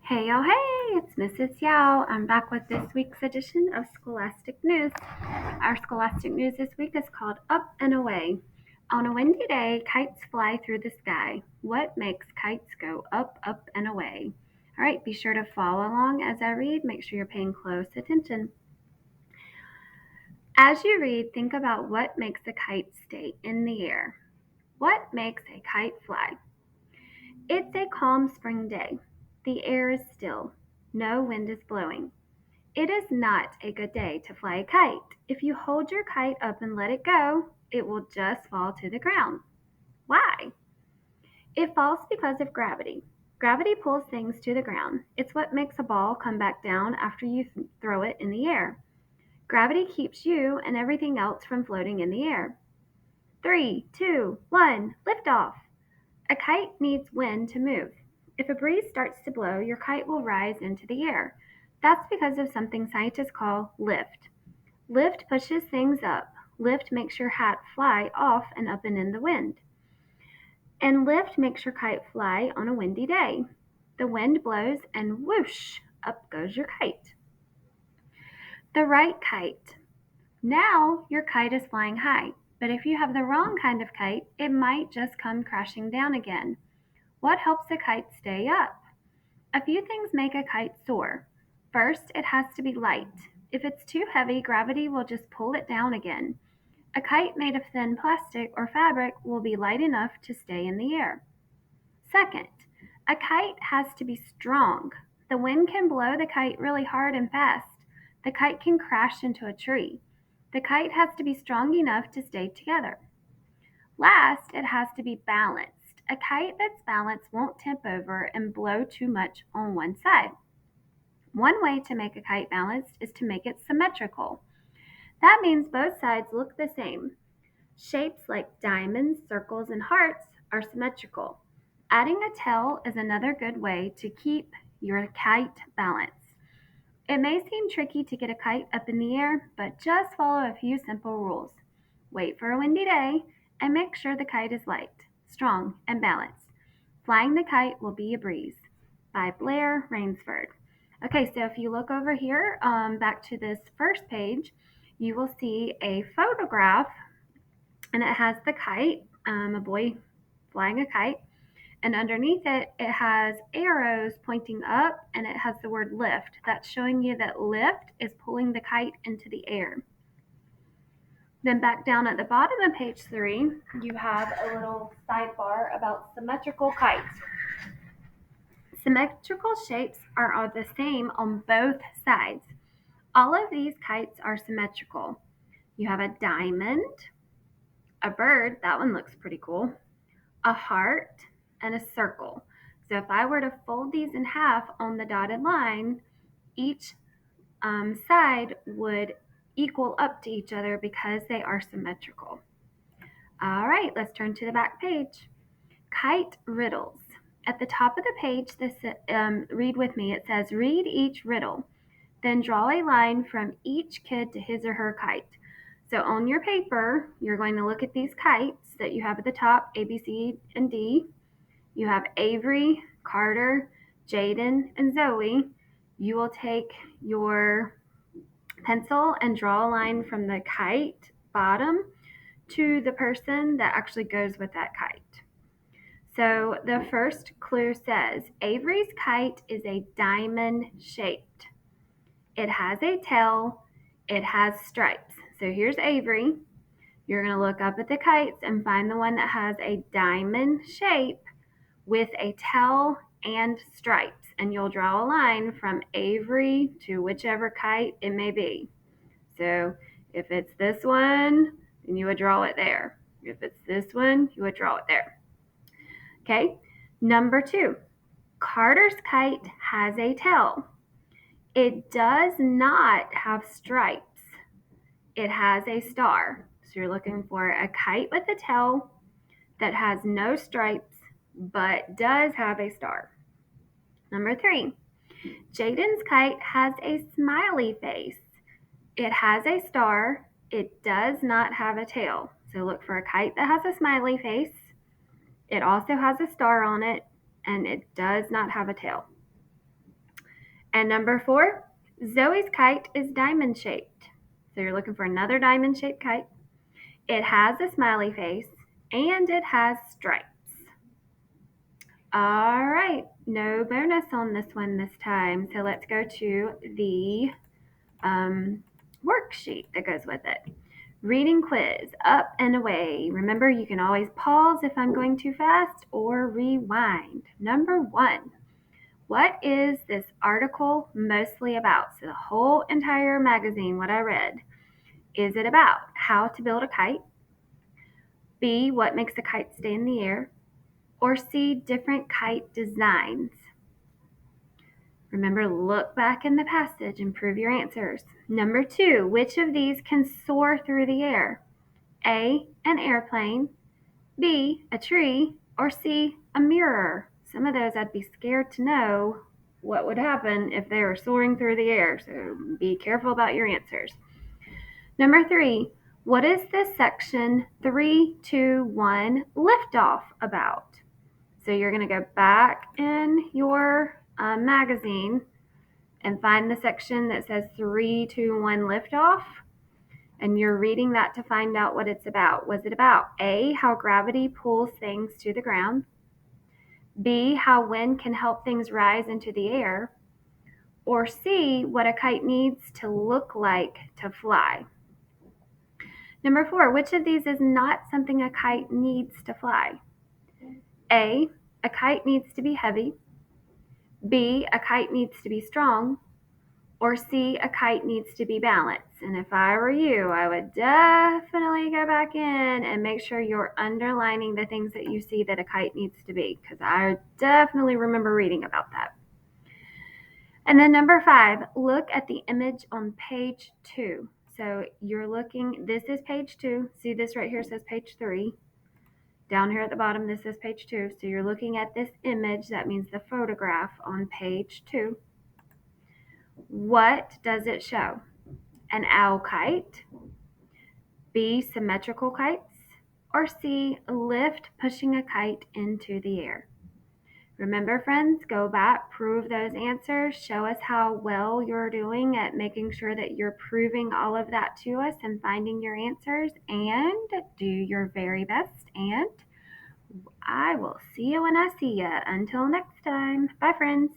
Hey, oh, hey, it's Mrs. Yao. I'm back with this week's edition of Scholastic News. Our Scholastic News this week is called Up and Away. On a windy day, kites fly through the sky. What makes kites go up, up, and away? All right, be sure to follow along as I read. Make sure you're paying close attention. As you read, think about what makes a kite stay in the air. What makes a kite fly? It's a calm spring day. The air is still. No wind is blowing. It is not a good day to fly a kite. If you hold your kite up and let it go, it will just fall to the ground. Why? It falls because of gravity. Gravity pulls things to the ground. It's what makes a ball come back down after you throw it in the air. Gravity keeps you and everything else from floating in the air. 3, 2, 1, lift off. A kite needs wind to move. If a breeze starts to blow, your kite will rise into the air. That's because of something scientists call lift. Lift pushes things up. Lift makes your hat fly off and up and in the wind. And lift makes your kite fly on a windy day. The wind blows and whoosh, up goes your kite. The right kite. Now your kite is flying high, but if you have the wrong kind of kite, it might just come crashing down again. What helps a kite stay up? A few things make a kite soar. First, it has to be light. If it's too heavy, gravity will just pull it down again. A kite made of thin plastic or fabric will be light enough to stay in the air. Second, a kite has to be strong. The wind can blow the kite really hard and fast. The kite can crash into a tree. The kite has to be strong enough to stay together. Last, it has to be balanced. A kite that's balanced won't tip over and blow too much on one side. One way to make a kite balanced is to make it symmetrical. That means both sides look the same. Shapes like diamonds, circles, and hearts are symmetrical. Adding a tail is another good way to keep your kite balanced. It may seem tricky to get a kite up in the air, but just follow a few simple rules. Wait for a windy day and make sure the kite is light, strong, and balanced. Flying the kite will be a breeze. By Blair Rainsford. Okay, so if you look over here, back to this first page, you will see a photograph and it has the kite, a boy flying a kite, and underneath it, it has arrows pointing up and it has the word lift. That's showing you that lift is pulling the kite into the air. Then back down at the bottom of page 3, you have a little sidebar about symmetrical kites. Symmetrical shapes are the same on both sides. All of these kites are symmetrical. You have a diamond, a bird, that one looks pretty cool, a heart, and a circle. So if I were to fold these in half on the dotted line, each side would equal up to each other because they are symmetrical. All right, let's turn to the back page. Kite riddles. At the top of the page, read with me. It says, read each riddle. Then draw a line from each kid to his or her kite. So on your paper, you're going to look at these kites that you have at the top, A, B, C, and D. You have Avery, Carter, Jaden, and Zoe. You will take your pencil and draw a line from the kite bottom to the person that actually goes with that kite. So the first clue says, Avery's kite is a diamond shaped. It has a tail. It has stripes. So here's Avery. You're going to look up at the kites and find the one that has a diamond shape with a tail and stripes. And you'll draw a line from Avery to whichever kite it may be. So if it's this one, then you would draw it there. If it's this one, you would draw it there. Okay, number 2. Carter's kite has a tail. It does not have stripes. It has a star. So you're looking for a kite with a tail that has no stripes but does have a star. Number 3. Jaden's kite has a smiley face. It has a star. It does not have a tail. So look for a kite that has a smiley face. It also has a star on it, and it does not have a tail. And number 4, Zoe's kite is diamond shaped. So you're looking for another diamond shaped kite. It has a smiley face and it has stripes. All right, no bonus on this one this time. So let's go to the worksheet that goes with it. Reading quiz, up and away. Remember, you can always pause if I'm going too fast or rewind. Number 1, what is this article mostly about? So the whole entire magazine, what I read, is it about how to build a kite? B, what makes a kite stay in the air? Or C, different kite designs? Remember, look back in the passage and prove your answers. Number 2, which of these can soar through the air? A, an airplane, B, a tree, or C, a mirror? Some of those I'd be scared to know what would happen if they were soaring through the air, so be careful about your answers. Number 3, what is this section 3, 2, 1 liftoff about? So you're going to go back in your magazine and find the section that says 3, 2, 1 liftoff. And you're reading that to find out what it's about. Was it about A, how gravity pulls things to the ground? B, how wind can help things rise into the air? Or C, what a kite needs to look like to fly? Number 4, which of these is not something a kite needs to fly? A, a kite needs to be heavy. B, a kite needs to be strong. Or C, a kite needs to be balanced. And if I were you, I would definitely go back in and make sure you're underlining the things that you see that a kite needs to be, because I definitely remember reading about that. And then number 5, look at the image on page 2. So you're looking, this is page 2. See this right here says page 3. Down here at the bottom, this is page 2. So you're looking at this image, that means the photograph on page 2. What does it show? An owl kite, B, symmetrical kites, or C, lift pushing a kite into the air? Remember, friends, go back, prove those answers, show us how well you're doing at making sure that you're proving all of that to us and finding your answers, and do your very best, and I will see you when I see you. Until next time, bye friends.